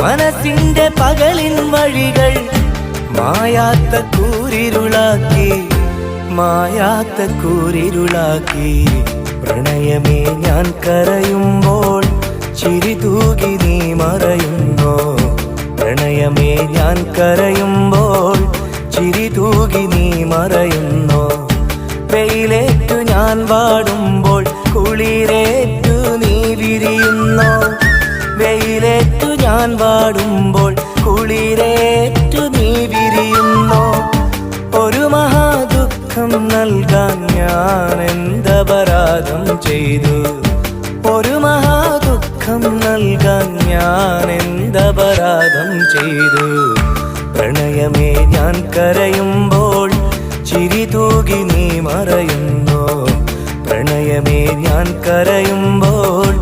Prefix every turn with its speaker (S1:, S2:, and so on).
S1: മനസ്സിന്റെ പകലിൻ വഴികൾ മായാത്ത കൂരിരുളാക്കി, മായാത്ത കൂരിരുളാക്കി. പ്രണയമേ ഞാൻ കരയുമ്പോൾ ചിരി തൂകി നീ മറയുന്നോ? പ്രണയമേ ഞാൻ കരയുമ്പോൾ ചിരി തൂകി നീ മറയുന്നോ? വെയിലേറ്റു ഞാൻ വാടുമ്പോൾ കുളിരേറ്റു നീ വിരിയുന്നോ? വെയിലേറ്റു ഞാൻ വാടുമ്പോൾ കുളിരേറ്റു നീ വിരിയുന്നോ? ഒരു മഹാദുഃഖം നൽകാൻ ഞാൻ എന്തപരാധം ചെയ്തു? ഒരു മഹാദുഃഖം നൽകാൻ ഞാൻ എന്തപരാധം ചെയ്തു? പ്രണയമേ ഞാൻ കരയുമ്പോൾ ചിരി തൂകി നീ മറയുന്നോ? പ്രണയമേ ഞാൻ കരയുമ്പോൾ